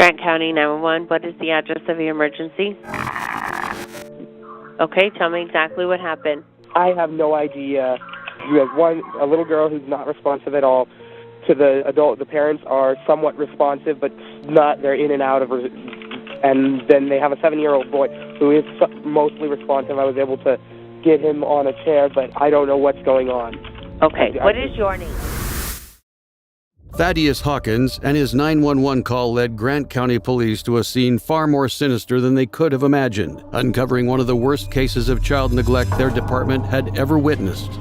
Grant County 911, what is the address of your emergency? Okay, tell me exactly what happened. I have no idea. You have a little girl who's not responsive at all. To the adult, the parents are somewhat responsive, but not, they're in and out of, and then they have a 7-year-old boy who is mostly responsive. I was able to get him on a chair, but I don't know what's going on. Okay, what is your name? Thaddeus Hawkins and his 911 call led Grant County Police to a scene far more sinister than they could have imagined, uncovering one of the worst cases of child neglect their department had ever witnessed.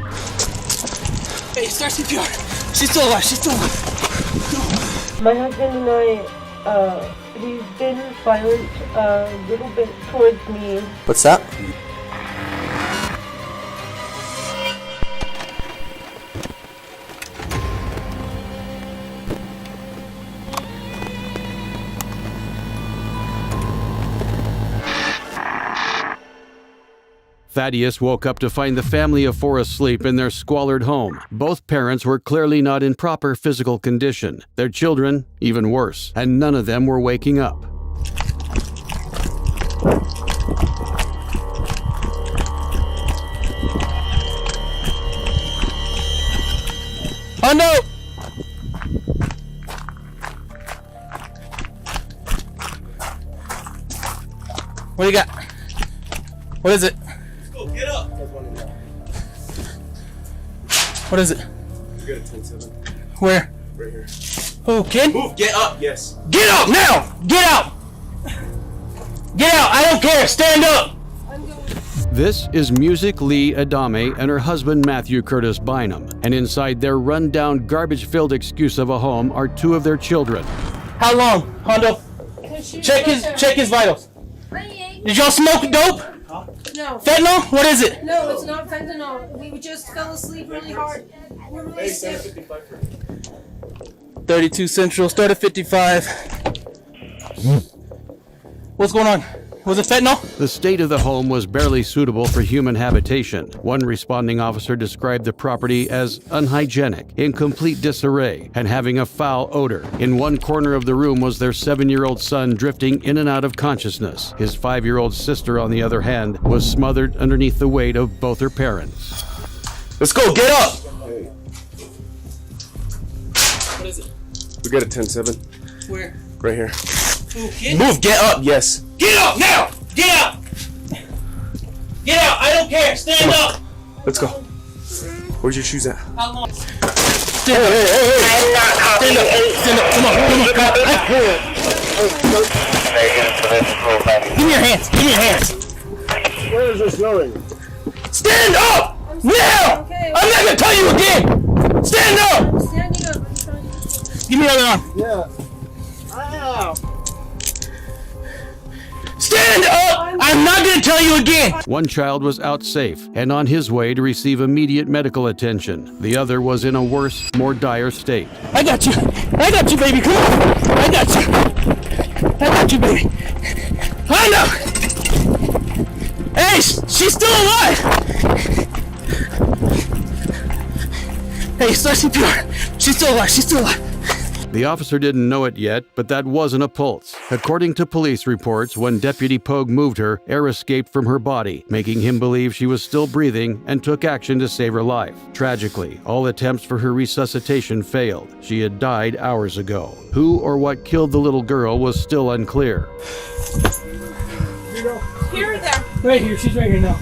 Hey, start CPR. She's still alive. She's still alive. My husband and I, he's been violent a little bit towards me. What's that? Thaddeus woke up to find the family of four asleep in their squalid home. Both parents were clearly not in proper physical condition. Their children, even worse, and none of them were waking up. Oh no! What do you got? What is it? Get up! What is it? You got a 10-7. Where? Right here. Oh, kid? Move! Get up! Yes. Get up now! Get out! Get out! I don't care! Stand up! This is Music Lee Adame and her husband Matthew Curtis Bynum, and inside their run-down, garbage-filled excuse of a home are two of their children. How long, Hondo? Check his vitals. Did y'all smoke dope? No. Fentanyl? What is it? No, it's not fentanyl. We just fell asleep really hard. We're really sick. 32 Central, start at 55. What's going on? Was it fentanyl? The state of the home was barely suitable for human habitation. One responding officer described the property as unhygienic, in complete disarray, and having a foul odor. In one corner of the room was their 7-year-old son drifting in and out of consciousness. His 5-year-old sister, on the other hand, was smothered underneath the weight of both her parents. Let's go, get up! Hey. What is it? We got a 10-7. Where? Right here. Ooh, kid? Move! Get up! Yes. Get up now! Get out! Get out! I don't care! Stand up! Let's go. Where's your shoes at? How long? Stand up! Stand up! Stand up! Come on! Give me your hands! Give me your hands! Where is this going? Stand up! Now! Okay. I'm not gonna tell you again! Stand up! I'm standing up. I'm trying to... Give me your other arm. Yeah. Ow! Stand up! I'm not gonna tell you again! One child was out safe and on his way to receive immediate medical attention. The other was in a worse, more dire state. I got you! I got you, baby! Come on! I got you! I got you, baby! I know! Hey, she's still alive! Hey, start CPR! She's still alive! She's still alive! The officer didn't know it yet, but that wasn't a pulse. According to police reports, when Deputy Pogue moved her, air escaped from her body, making him believe she was still breathing and took action to save her life. Tragically, all attempts for her resuscitation failed. She had died hours ago. Who or what killed the little girl was still unclear. Here or there? Right here, she's right here now.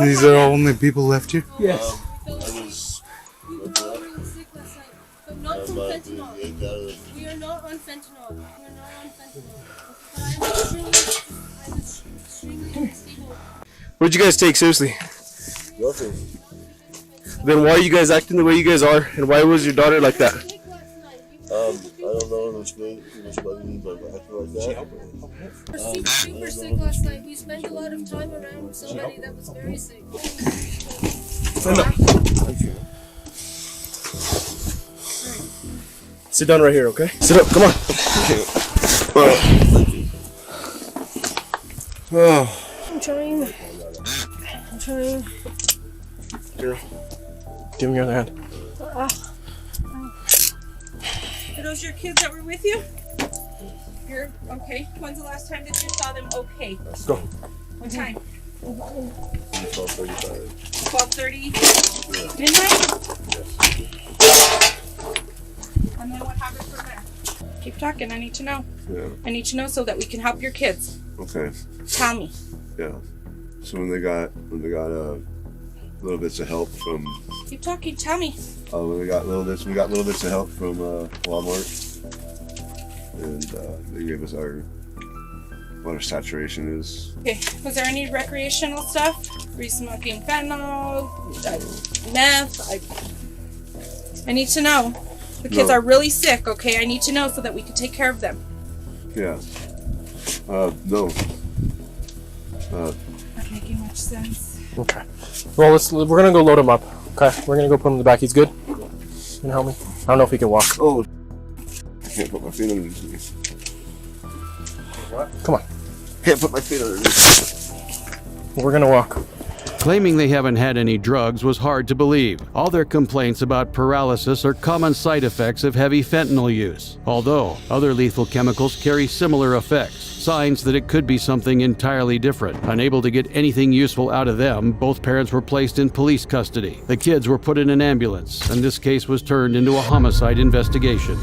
These are all only people left here? Yes. But not from fentanyl. We are not on fentanyl. We are not on fentanyl. But I'm extremely unstable. What'd you guys take seriously? Nothing. Then why are you guys acting the way you guys are? And why was your daughter like that? I don't know. He was bugging me, but acting like that. We were super sick last night. We spent a lot of time around somebody that was very sick. Sit down right here, okay? Sit up, come on. Oh. I'm trying. I'm trying. Here. Give me your other hand. Are those your kids that were with you? You're okay. When's the last time that you saw them okay? Let's go. What time? 12:35. 12:30 midnight? And then what happened from there? Keep talking. I need to know. Yeah. I need to know so that we can help your kids. Okay. Tell me. Yeah. So when they got little bits of help from Keep talking. Tell me. when we got little bits of help from Walmart, and they gave us what our saturation is. Okay. Was there any recreational stuff? Were you smoking fentanyl, meth? I need to know. The kids No. are really sick. Okay. I need to know so that we can take care of them. Yeah. No. Not making much sense. Okay. Well, we're gonna go load him up. Okay. We're gonna go put him in the back. He's good. Can you help me? I don't know if he can walk. Oh. I can't put my feet underneath me. What? Come on. Can't put my feet underneath. We're gonna walk. Claiming they haven't had any drugs was hard to believe. All their complaints about paralysis are common side effects of heavy fentanyl use, although other lethal chemicals carry similar effects, signs that it could be something entirely different. Unable to get anything useful out of them, both parents were placed in police custody. The kids were put in an ambulance, and this case was turned into a homicide investigation.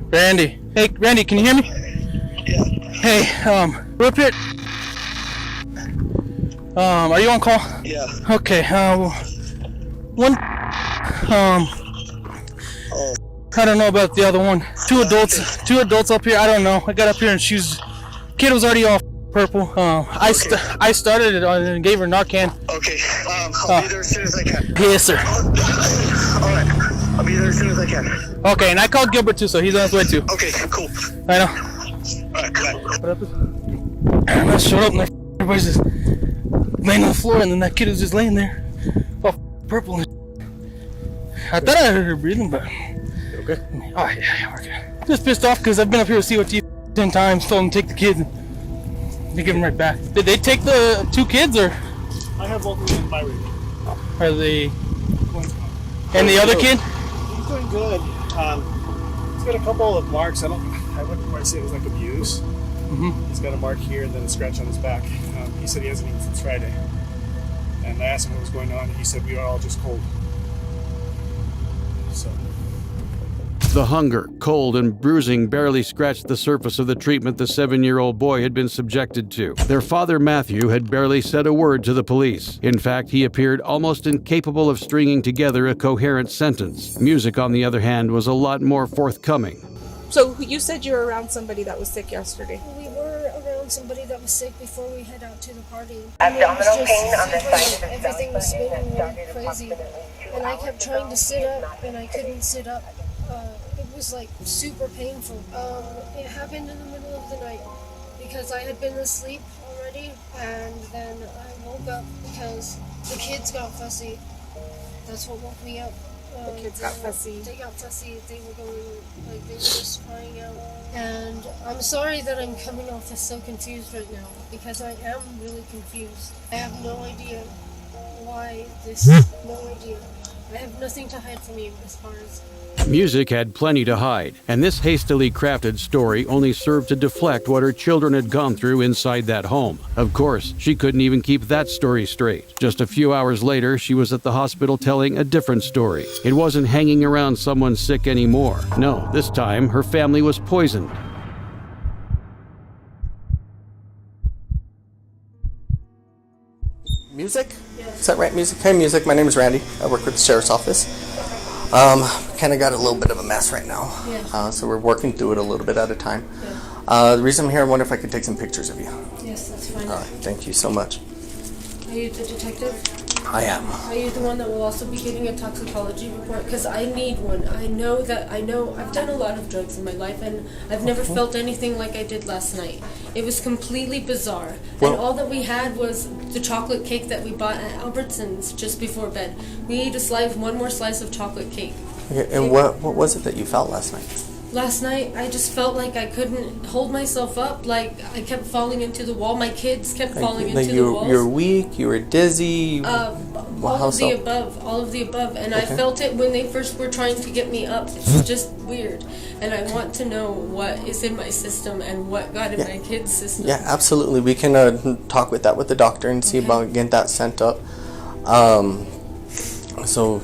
Randy. Hey, Randy, can you hear me? Yeah. Hey, we're up here. Are you on call? Yeah. Okay, one, I don't know about the other one. Two adults up here, I don't know. I got up here and kid was already off purple. I started it and gave her Narcan. Okay, I'll be there as soon as I can. Yes, sir. Alright, I'll be there as soon as I can. Okay, and I called Gilbert too, so he's on his way too. Okay, cool. I know. Alright, bye. And I showed up and everybody's just laying on the floor, and then that kid was just laying there, all purple. And I thought I heard her breathing, but Okay. oh yeah, we're good. Just pissed off because I've been up here with COT 10 times, told them to take the kids, and they give them right back. Did they take the 2 kids, or I have both of them in my room. are they? And the other kid? He's doing good. He's got a couple of marks. I wouldn't quite say it was like abuse. Mm-hmm. He's got a mark here and then a scratch on his back. He said he hasn't eaten since Friday. And I asked him what was going on, and he said we are all just cold. So. The hunger, cold, and bruising barely scratched the surface of the treatment the 7-year-old boy had been subjected to. Their father, Matthew, had barely said a word to the police. In fact, he appeared almost incapable of stringing together a coherent sentence. Music, on the other hand, was a lot more forthcoming. So you said you were around somebody that was sick yesterday. We were around somebody that was sick before we head out to the party. Abdominal pain on the side of his everything was spinning really crazy. And I kept trying to sit up, and I couldn't sit up. It was like super painful. It happened in the middle of the night because I had been asleep already, and then I woke up because the kids got fussy. That's what woke me up. The kids got fussy. They got fussy. They were they were just crying out. And I'm sorry that I'm coming off as so confused right now, because I am really confused. I have no idea why this. No idea. I have nothing to hide from you as far as. Music had plenty to hide, and this hastily crafted story only served to deflect what her children had gone through inside that home. Of course, she couldn't even keep that story straight. Just a few hours later, she was at the hospital telling a different story. It wasn't hanging around someone sick anymore. No, this time her family was poisoned. Music? Yes. Is that right, music? Hey, music. My name is Randy. I work with the sheriff's office. Kind of got a little bit of a mess right now. Yeah. So we're working through it a little bit at a time. Yeah. The reason I'm here, I wonder if I could take some pictures of you. Yes, that's fine. All right. Thank you so much. Are you the detective? I am. Are you the one that will also be getting a toxicology report? Because I need one. I know I've done a lot of drugs in my life, and I've never felt anything like I did last night. It was completely bizarre. Well, and all that we had was the chocolate cake that we bought at Albertsons just before bed. We ate one more slice of chocolate cake. Okay, and what was it that you felt last night? last night I just felt like I couldn't hold myself up. Like I kept falling into the wall. My kids kept falling into the walls. You're weak. You were dizzy. All of the above. And I felt it when they first were trying to get me up. It's just weird. And I want to know what is in my system and what got in my kids' system. Yeah, absolutely. We can talk with the doctor and see about getting that sent up. So,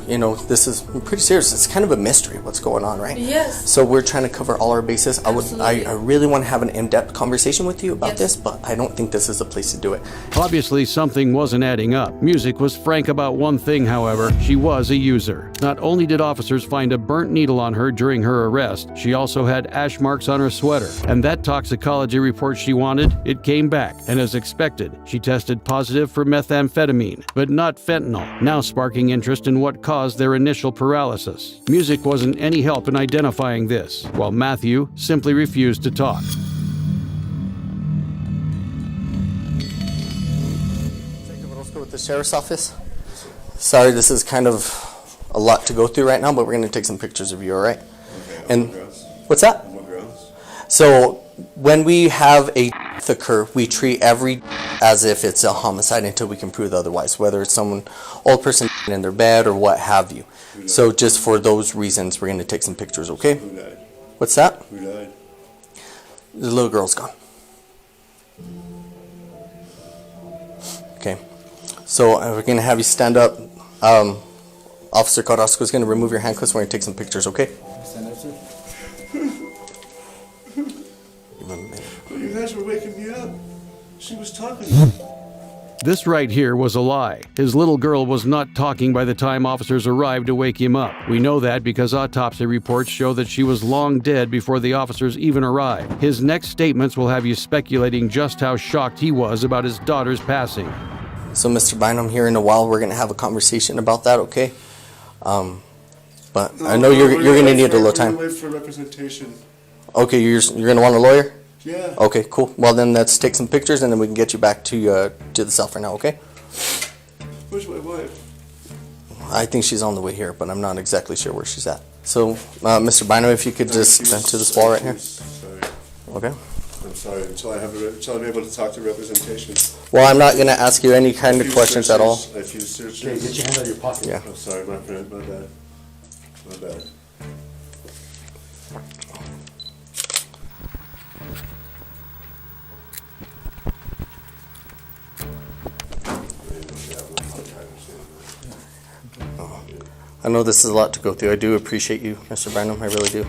this is pretty serious. It's kind of a mystery what's going on, right? Yes. So we're trying to cover all our bases. I really want to have an in-depth conversation with you about this, but I don't think this is the place to do it. Obviously, something wasn't adding up. Music was frank about one thing, however. She was a user. Not only did officers find a burnt needle on her during her arrest, she also had ash marks on her sweater. And that toxicology report she wanted, it came back. And as expected, she tested positive for methamphetamine, but not fentanyl, now sparking interest in what caused their initial paralysis. Music wasn't any help in identifying this, while Matthew simply refused to talk. Let's go with the sheriff's office. Sorry, this is kind of a lot to go through right now, but we're going to take some pictures of you, all right? Okay, and what's that? So when we have a death occur, we treat every as if it's a homicide until we can prove otherwise, whether it's someone, old person in their bed or what have you. So just for those reasons, we're going to take some pictures, okay? Who died? What's that? Who died? The little girl's gone. Okay. So we're going to have you stand up. Officer Carrasco is going to remove your handcuffs. We're going to take some pictures, okay? Stand up, sir. You guys were waking me up. She was talking to me. This right here was a lie. His little girl was not talking by the time officers arrived to wake him up. We know that because autopsy reports show that she was long dead before the officers even arrived. His next statements will have you speculating just how shocked he was about his daughter's passing. So, Mr. Bynum, here in a while, we're going to have a conversation about that, okay? But I know you're going to need a little time. Wait for representation. Okay, you're going to want a lawyer? Yeah. Okay, cool. Well, then let's take some pictures, and then we can get you back to the cell for now, okay? Where's my wife? I think she's on the way here, but I'm not exactly sure where she's at. So, Mr. Bynum, if you could just stand to this wall right here. Sorry. Okay. I'm sorry. Until I'm able to talk to representation. Well, I'm not going to ask you any kind of questions at all. A few searches. Okay, get your hand out of your pocket. Yeah. I'm sorry, my friend. My bad. My bad. I know this is a lot to go through. I do appreciate you, Mr. Bynum. I really do.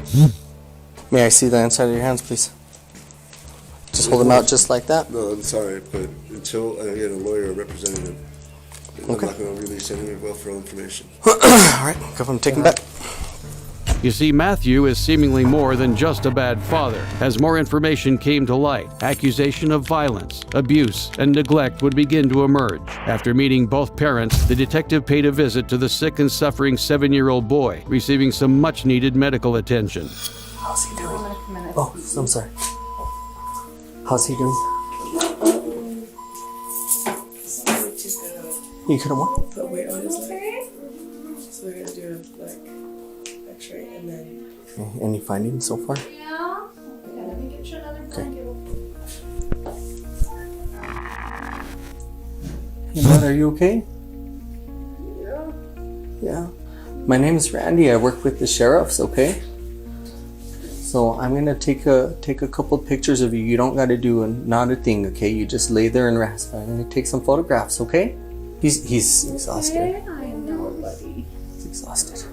May I see the inside of your hands, please? Just hold them out just like that? No, I'm sorry, but until I get a lawyer or representative, I'm not going to release any welfare information. All right, go from taking back. You see, Matthew is seemingly more than just a bad father. As more information came to light, accusation of violence, abuse, and neglect would begin to emerge. After meeting both parents, the detective paid a visit to the sick and suffering 7-year-old boy, receiving some much-needed medical attention. How's he doing? Oh, I'm sorry. How's he doing? You could have won. Put weight on his leg. So we're gonna do a X-ray and then. Okay, any findings so far? Yeah. Let me get you another blanket. Hey, Matt, are you okay? Yeah. Yeah. My name is Randy. I work with the sheriffs. Okay. So I'm gonna take a couple pictures of you. You don't gotta do not a thing. Okay. You just lay there and rest. I'm gonna take some photographs. Okay. He's exhausted. Okay, I know, buddy. He's exhausted.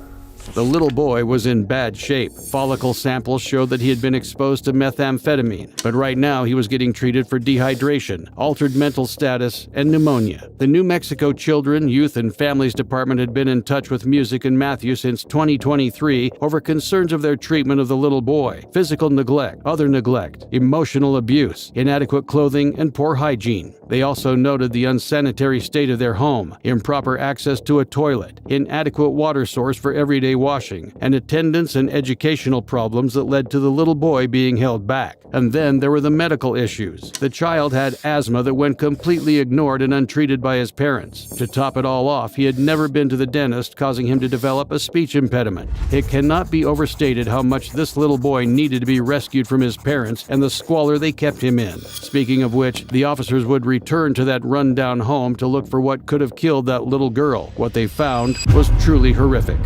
The little boy was in bad shape. Follicle samples showed that he had been exposed to methamphetamine, but right now he was getting treated for dehydration, altered mental status, and pneumonia. The New Mexico Children, Youth, and Families Department had been in touch with Music and Matthew since 2023 over concerns of their treatment of the little boy, physical neglect, other neglect, emotional abuse, inadequate clothing, and poor hygiene. They also noted the unsanitary state of their home, improper access to a toilet, inadequate water source for everyday everyday washing, and attendance and educational problems that led to the little boy being held back. And then there were the medical issues. The child had asthma that went completely ignored and untreated by his parents. To top it all off, he had never been to the dentist, causing him to develop a speech impediment. It cannot be overstated how much this little boy needed to be rescued from his parents and the squalor they kept him in. Speaking of which, the officers would return to that rundown home to look for what could have killed that little girl. What they found was truly horrific.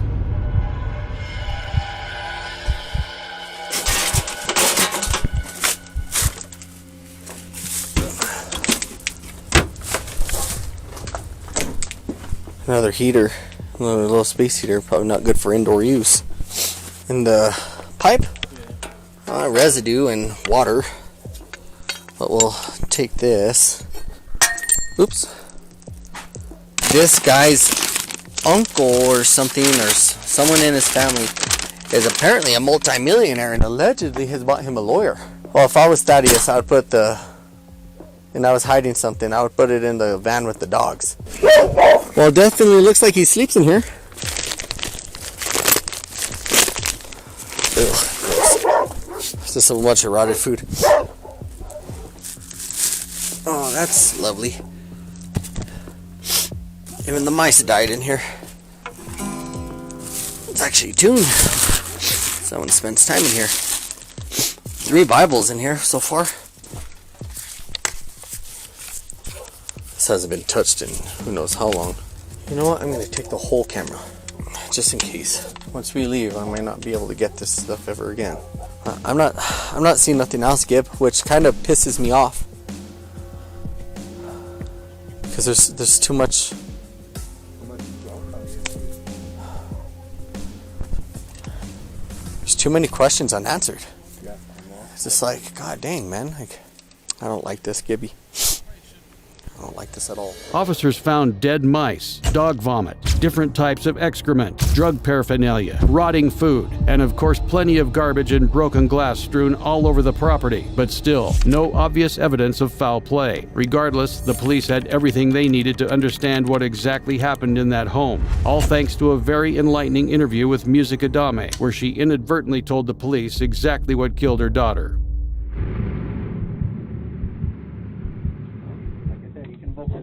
Another heater, another little space heater, probably not good for indoor use. And the pipe, residue and water. But we'll take this. Oops. This guy's uncle or something, or someone in his family, is apparently a multi-millionaire and allegedly has bought him a lawyer. Well, if I was Thaddeus, I would put and I was hiding something, I would put it in the van with the dogs. Well, it definitely looks like he sleeps in here. Ugh, gross. It's just a bunch of rotted food. Oh, that's lovely. Even the mice died in here. It's actually tuned. Someone spends time in here. 3 Bibles in here so far. This hasn't been touched in who knows how long. You know what? I'm going to take the whole camera, just in case. Once we leave, I might not be able to get this stuff ever again. I'm not seeing nothing else, Gib, which kind of pisses me off. Because there's too much. There's too many questions unanswered. It's just like, god dang, man. Like, I don't like this, Gibby. I don't like this at all. Officers found dead mice, dog vomit, different types of excrement, drug paraphernalia, rotting food, and of course plenty of garbage and broken glass strewn all over the property. But still, no obvious evidence of foul play. Regardless, the police had everything they needed to understand what exactly happened in that home. All thanks to a very enlightening interview with Music Adame, where she inadvertently told the police exactly what killed her daughter.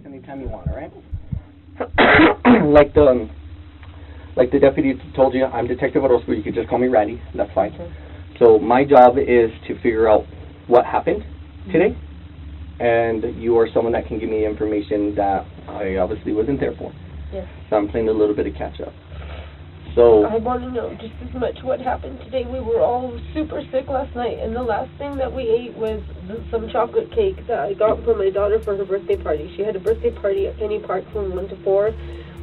Anytime you want, all right? like the deputy told you, I'm Detective Orozco. You could just call me Ratty. That's fine. So my job is to figure out what happened today, and you are someone that can give me information that I obviously wasn't there for. Yes. So I'm playing a little bit of catch up. So I want to know just as much what happened today. We were all super sick last night, and the last thing that we ate was some chocolate cake that I got for my daughter for her birthday party. She had a birthday party at Penny Park from 1 to 4.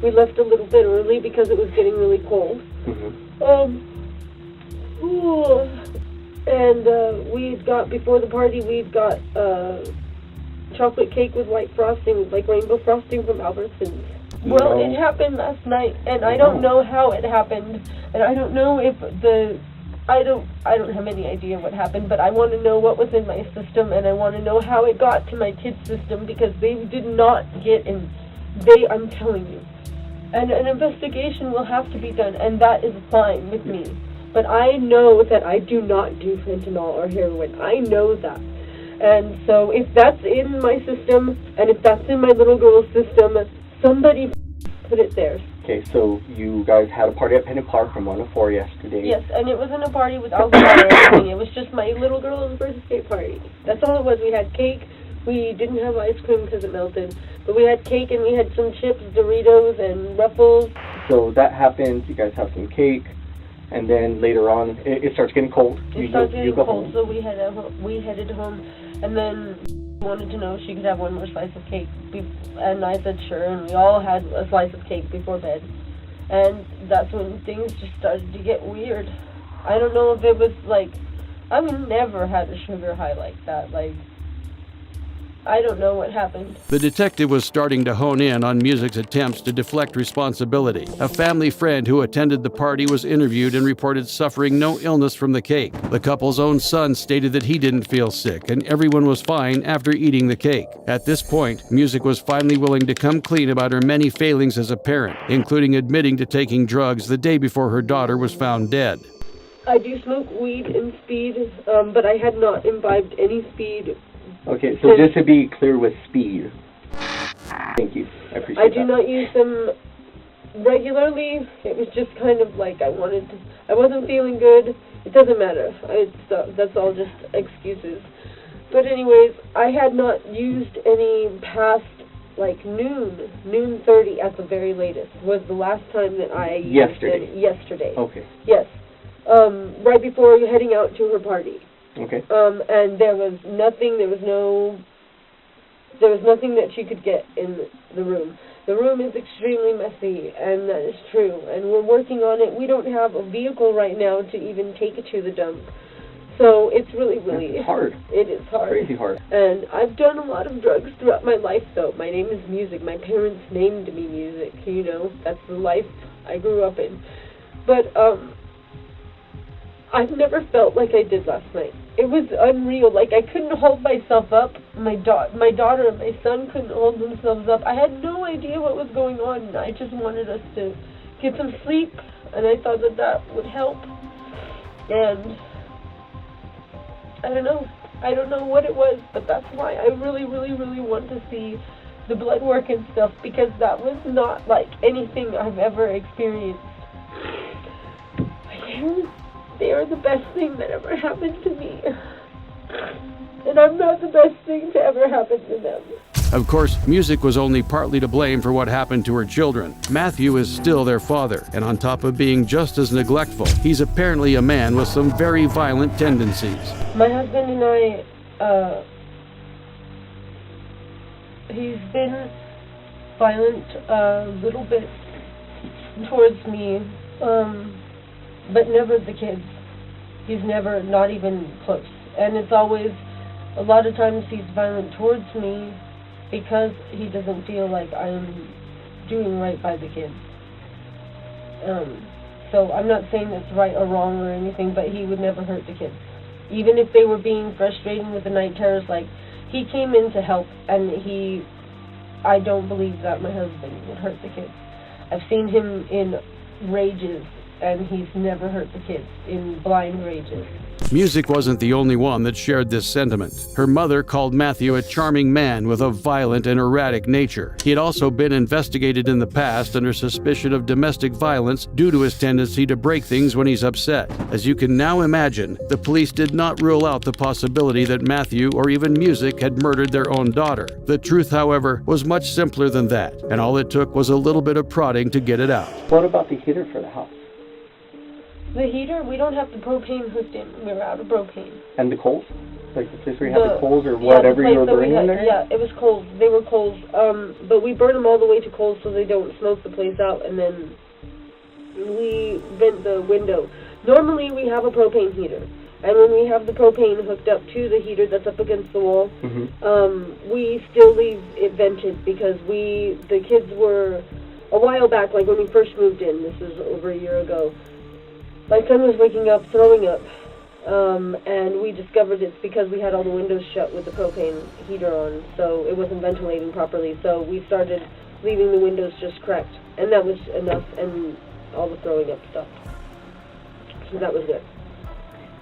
We left a little bit early because it was getting really cold. And we got, before the party, we'd got chocolate cake with white frosting, like rainbow frosting from Albertsons. Well, it happened last night, and I don't know how it happened, and I don't know if I don't have any idea what happened, but I want to know what was in my system, and I want to know how it got to my kids' system, because they did not get in. I'm telling you. And an investigation will have to be done, and that is fine with me. But I know that I do not do fentanyl or heroin. I know that. And so if that's in my system, and if that's in my little girl's system, somebody put it there. Okay, so you guys had a party at Penny Park from 1 to 4 yesterday. Yes, and it wasn't a party with alcohol or anything. It was just my little girl's birthday party. That's all it was. We had cake. We didn't have ice cream because it melted. But we had cake, and we had some chips, Doritos, and Ruffles. So that happens. You guys have some cake. And then later on, it starts getting cold. It starts getting cold, so we headed home. And then wanted to know if she could have one more slice of cake, and I said sure, and we all had a slice of cake before bed, and that's when things just started to get weird. I don't know if it was like, I've never had a sugar high like that. Like, I don't know what happened. The detective was starting to hone in on Music's attempts to deflect responsibility. A family friend who attended the party was interviewed and reported suffering no illness from the cake. The couple's own son stated that he didn't feel sick and everyone was fine after eating the cake. At this point, Music was finally willing to come clean about her many failings as a parent, including admitting to taking drugs the day before her daughter was found dead. I do smoke weed and speed, but I had not imbibed any speed. Okay, so just to be clear with speed. Thank you. I appreciate that. I do not use them regularly. It was just kind of like I wasn't feeling good. It doesn't matter. That's all just excuses. But anyways, I had not used any past like noon 30 at the very latest was the last time that I used it. Yesterday. Okay. Yes. Right before heading out to her party. Okay. And there was nothing that she could get in the room. The room is extremely messy, and that is true. And we're working on it. We don't have a vehicle right now to even take it to the dump. So it's really It's hard. It is hard. Crazy hard. And I've done a lot of drugs throughout my life, though. My name is Music. My parents named me Music. You know, that's the life I grew up in. But I've never felt like I did last night. It was unreal. Like, I couldn't hold myself up. My daughter and my son couldn't hold themselves up. I had no idea what was going on, and I just wanted us to get some sleep, and I thought that would help. And I don't know. I don't know what it was, but that's why I really, really, really want to see the blood work and stuff, because that was not like anything I've ever experienced. They are the best thing that ever happened to me. And I'm not the best thing to ever happen to them. Of course, Music was only partly to blame for what happened to her children. Matthew is still their father, and on top of being just as neglectful, he's apparently a man with some very violent tendencies. My husband and I, he's been violent a little bit towards me, but never the kids. He's never, not even close. And it's always, a lot of times he's violent towards me because he doesn't feel like I'm doing right by the kids. So I'm not saying that's right or wrong or anything, but he would never hurt the kids. Even if they were being frustrating with the night terrors, like, he came in to help, and I don't believe that my husband would hurt the kids. I've seen him in rages, and he's never hurt the kids in blind rages. Music wasn't the only one that shared this sentiment. Her mother called Matthew a charming man with a violent and erratic nature. He had also been investigated in the past under suspicion of domestic violence due to his tendency to break things when he's upset. As you can now imagine, the police did not rule out the possibility that Matthew or even Music had murdered their own daughter. The truth, however, was much simpler than that, and all it took was a little bit of prodding to get it out. What about the heater for the house? The heater, we don't have the propane hooked in. We're out of propane. And the coals? Like the place where you have the coals or whatever you were burning in there? Yeah, it was coals. They were coals. But we burn them all the way to coals so they don't smoke the place out, and then we vent the window. Normally we have a propane heater, and when we have the propane hooked up to the heater that's up against the wall, we still leave it vented because the kids were, a while back, like when we first moved in, this is over a year ago, my son was waking up, throwing up, and we discovered it's because we had all the windows shut with the propane heater on, so it wasn't ventilating properly, so we started leaving the windows just cracked, and that was enough, and all the throwing up stuff. So that was good.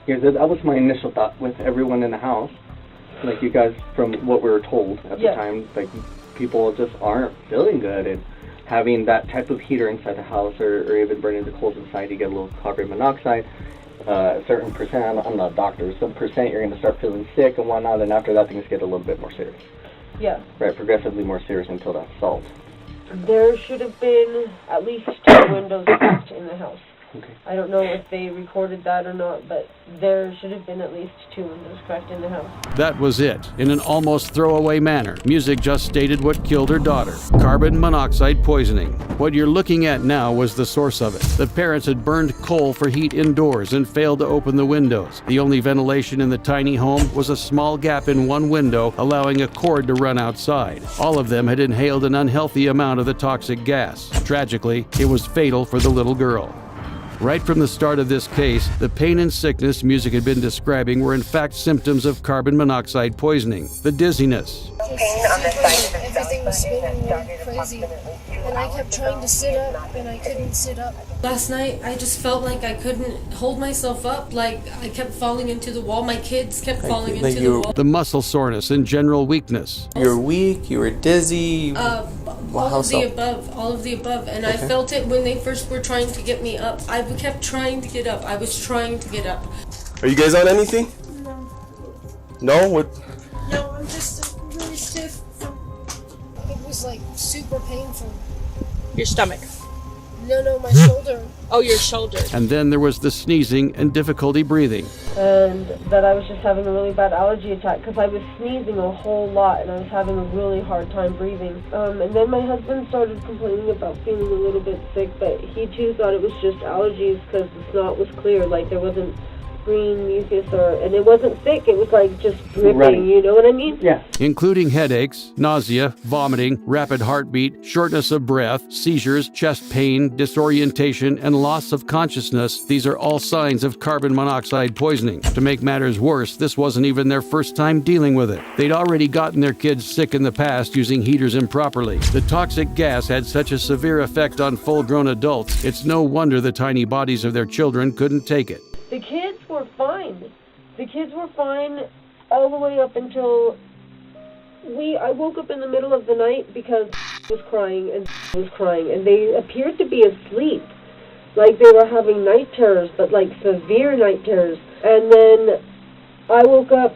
Yeah, that was my initial thought with everyone in the house. Like, you guys, from what we were told at the time, like, people just aren't feeling good, and having that type of heater inside the house, or even burning the coals inside, you get a little carbon monoxide, a certain percent, I'm not a doctor, some percent you're going to start feeling sick and whatnot, and after that things get a little bit more serious. Yeah. Right, progressively more serious until that's solved. There should have been at least 2 windows cracked in the house. Okay. I don't know if they recorded that or not, but there should have been at least 2 windows cracked in the house. That was it. In an almost throwaway manner, music just stated what killed her daughter: carbon monoxide poisoning. What you're looking at now was the source of it. The parents had burned coal for heat indoors and failed to open the windows. The only ventilation in the tiny home was a small gap in one window, allowing a cord to run outside. All of them had inhaled an unhealthy amount of the toxic gas. Tragically, it was fatal for the little girl. Right from the start of this case, the pain and sickness music had been describing were in fact symptoms of carbon monoxide poisoning. The dizziness, Everything was spinning really crazy, and I kept trying to sit up, and I couldn't sit up. Last night, I just felt like I couldn't hold myself up. Like I kept falling into the wall. My kids kept falling into the wall. the muscle soreness and general weakness. You were weak, you were dizzy. All of the above. And I felt it when they first were trying to get me up. I kept trying to get up. I was trying to get up. Are you guys on anything? No. No? What? No, I'm just really stiff. It was like super painful. Your stomach. No, my shoulder. Oh, your shoulder. And then there was the sneezing and difficulty breathing. And that I was just having a really bad allergy attack because I was sneezing a whole lot and I was having a really hard time breathing. And then my husband started complaining about feeling a little bit sick, but he too thought it was just allergies because the snot was clear, like there wasn't green mucus and it wasn't thick, it was like just dripping, you know what I mean? Yeah. Including headaches, nausea, vomiting, rapid heartbeat, shortness of breath, seizures, chest pain, disorientation, and loss of consciousness. These are all signs of carbon monoxide poisoning. To make matters worse, this wasn't even their first time dealing with it. They'd already gotten their kids sick in the past using heaters improperly. The toxic gas had such a severe effect on full-grown adults, it's no wonder the tiny bodies of their children couldn't take it. The kids were fine. The kids were fine all the way up until I woke up in the middle of the night because was crying and they appeared to be asleep. Like they were having night terrors, but like severe night terrors. And then I woke up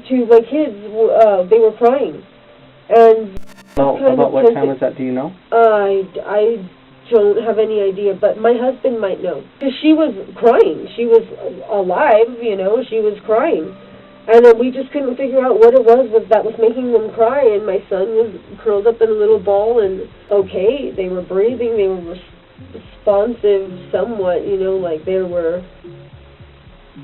to my kids, they were crying. And about what time was that, do you know? I don't have any idea, but my husband might know. Because she was crying. She was alive, you know, she was crying. And we just couldn't figure out what it was that was making them cry, and my son was curled up in a little ball, and okay, they were breathing, they were responsive somewhat, you know, like there were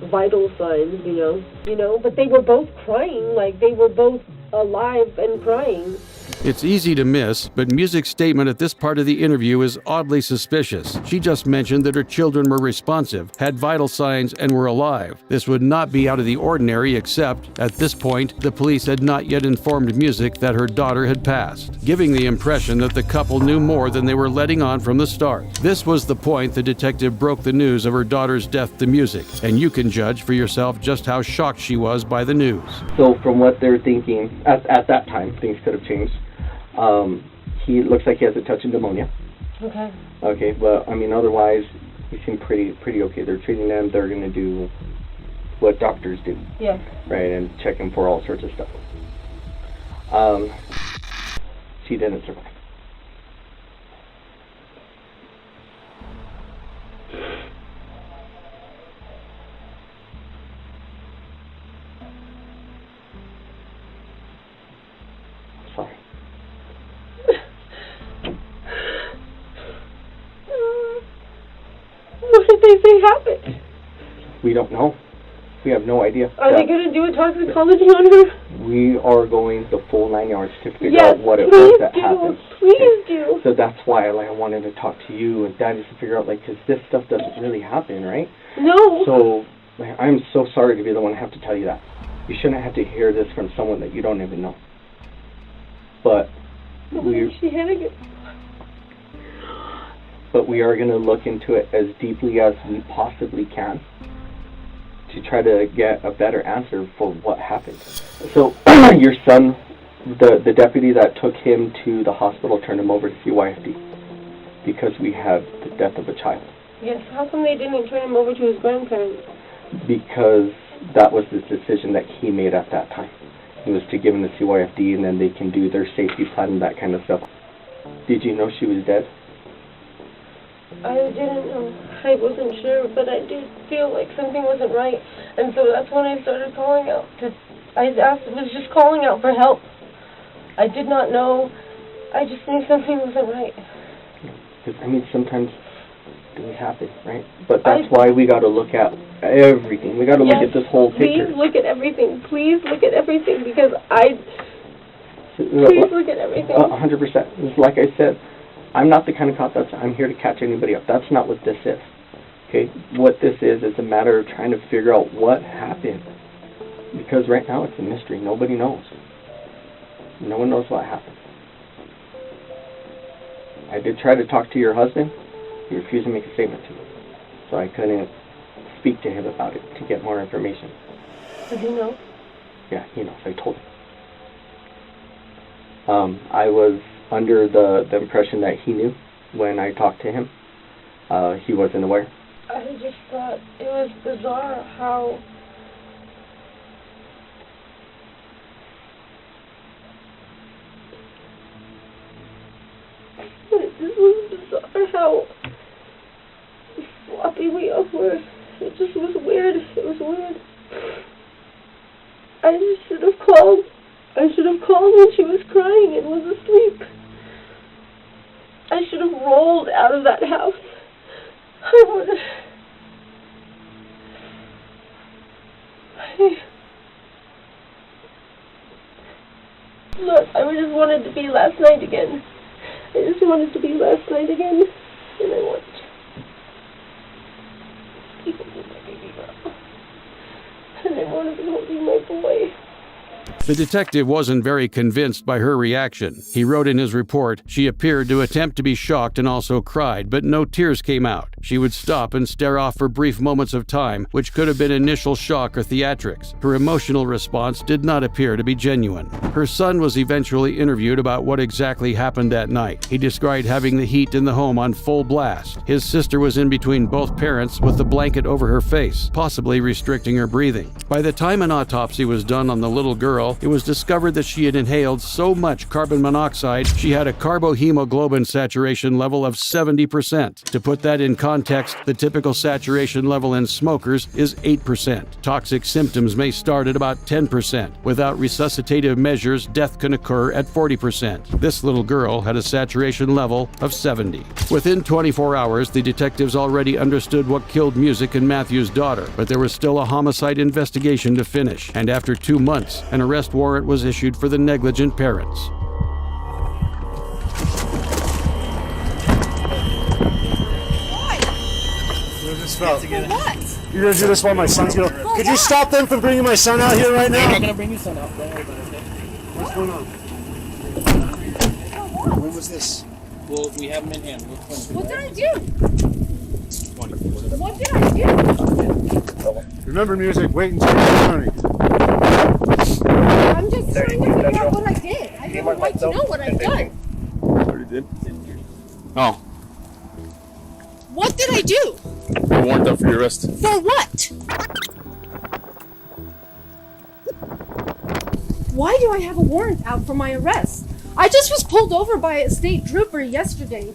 vital signs, you know, but they were both crying, like they were both alive and crying. It's easy to miss, but Music's statement at this part of the interview is oddly suspicious. She just mentioned that her children were responsive, had vital signs, and were alive. This would not be out of the ordinary, except, at this point, the police had not yet informed Music that her daughter had passed, giving the impression that the couple knew more than they were letting on from the start. This was the point the detective broke the news of her daughter's death to Music, and you can judge for yourself just how shocked she was by the news. So from what they're thinking, at that time, things could have changed. He looks like he has a touch of pneumonia. Okay. Okay, but I mean, otherwise, he seemed pretty okay. They're treating them. They're going to do what doctors do. Yeah. Right, and check him for all sorts of stuff. She didn't survive. Sorry. What did they say happened? We don't know. We have no idea. Are they going to do a toxicology on her? We are going the full 9 yards to figure out what it was that happened. Please do. So that's why I wanted to talk to you and Daddy to figure out, because this stuff doesn't really happen, right? No. So I'm so sorry to be the one to have to tell you that. You shouldn't have to hear this from someone that you don't even know. But we are going to look into it as deeply as we possibly can to try to get a better answer for what happened. So your son, the deputy that took him to the hospital turned him over to CYFD because we had the death of a child. Yes, how come they didn't turn him over to his grandparents? Because that was the decision that he made at that time. It was to give him the CYFD and then they can do their safety plan and that kind of stuff. Did you know she was dead? I didn't know. I wasn't sure, but I did feel like something wasn't right. And so that's when I started calling out. I was just calling out for help. I did not know. I just knew something wasn't right. Because, I mean, sometimes things happen, right? But that's why we got to look at everything. We got to look at this whole picture. Please look at everything. Please look at everything, because please look at everything. 100%. Like I said, I'm not the kind of cop I'm here to catch anybody up. That's not what this is. Okay? What this is a matter of trying to figure out what happened. Because right now it's a mystery. Nobody knows. No one knows what happened. I did try to talk to your husband. He refused to make a statement to me. So I couldn't speak to him about it to get more information. Does he know? Yeah, he knows. I told him. I was under the impression that he knew when I talked to him. He wasn't aware. I just thought it was bizarre how this was bizarre how sloppy we all were. It just was weird. It was weird. I just should have called. I should have called when she was crying and was asleep. I should have rolled out of that house. I would have. Look, I just wanted to be last night again. I just wanted to be last night again. And I want to be holding my baby girl. And I want to be holding my boy. The detective wasn't very convinced by her reaction. He wrote in his report, she appeared to attempt to be shocked and also cried, but no tears came out. She would stop and stare off for brief moments of time, which could have been initial shock or theatrics. Her emotional response did not appear to be genuine. Her son was eventually interviewed about what exactly happened that night. He described having the heat in the home on full blast. His sister was in between both parents with the blanket over her face, possibly restricting her breathing. By the time an autopsy was done on the little girl, it was discovered that she had inhaled so much carbon monoxide she had a carbohemoglobin saturation level of 70%. To put that in context, the typical saturation level in smokers is 8%. Toxic symptoms may start at about 10%. Without resuscitative measures, death can occur at 40%. This little girl had a saturation level of 70. Within 24 hours, the detectives already understood what killed Music and Matthew's daughter, but there was still a homicide investigation to finish, and after 2 months, an arrest warrant was issued for the negligent parents. What? You're gonna do this while my son's going. Could you stop them from bringing my son out here right now? I'm not gonna bring your son out. Don't worry about it, okay? What's going on? When was this? Well, we have him in hand. What did I do? What did I do? Remember, Music. Wait until you're attorney. I'm just trying to figure out what I did. I don't like to know what I've done. Already did. Oh. What did I do? A warrant out for your arrest. For what? Why do I have a warrant out for my arrest? I just was pulled over by a state trooper yesterday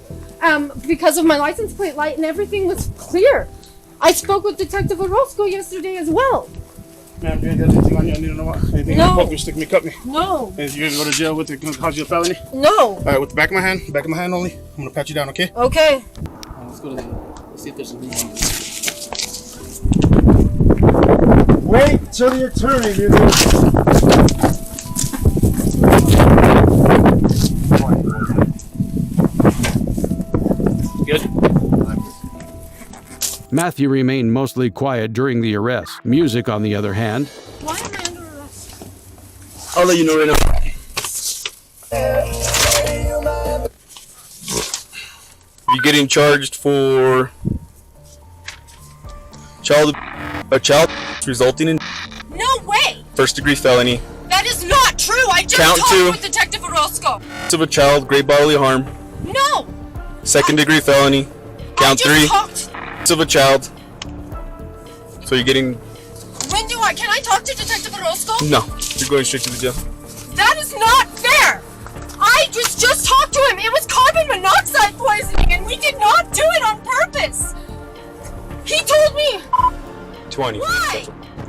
because of my license plate light and everything was clear. I spoke with Detective Orozco yesterday as well. Ma'am, you ain't got anything on you? I need to know what? Anything No. poke me, stick me, cut me? No. And you're gonna go to jail with it, gonna cause you a felony? No. Alright, with the back of my hand only. I'm gonna pat you down, okay? Okay. Let's go to the. Let's see if there's something wrong. Wait till the attorney, Music. Good. Matthew remained mostly quiet during the arrest. Music, on the other hand, Why am I under arrest? I'll let you know right now. You're getting charged for a child resulting in No way! first-degree felony. That is not true! I just Count talked two. with Detective Orozco! Of a child, great bodily harm. No! Second-degree felony. Count I just 3. talked. Of a child. So you're getting Can I talk to Detective Orozco? no. You're going straight to the jail. That is not fair! I just talked to him! It was carbon monoxide poisoning and we did not do it on purpose! 20.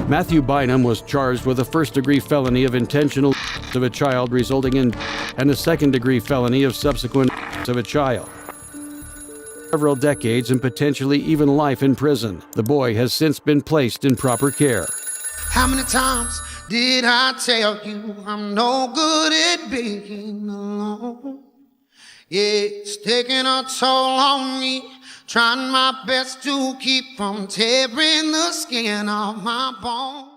Matthew Bynum was charged with a first-degree felony of intentional of a child resulting in and a second-degree felony of subsequent of a child. Several decades and potentially even life in prison. The boy has since been placed in proper care. How many times did I tell you I'm no good at being alone? Yeah, it's taking a toll on me, trying my best to keep from tearing the skin off my bones.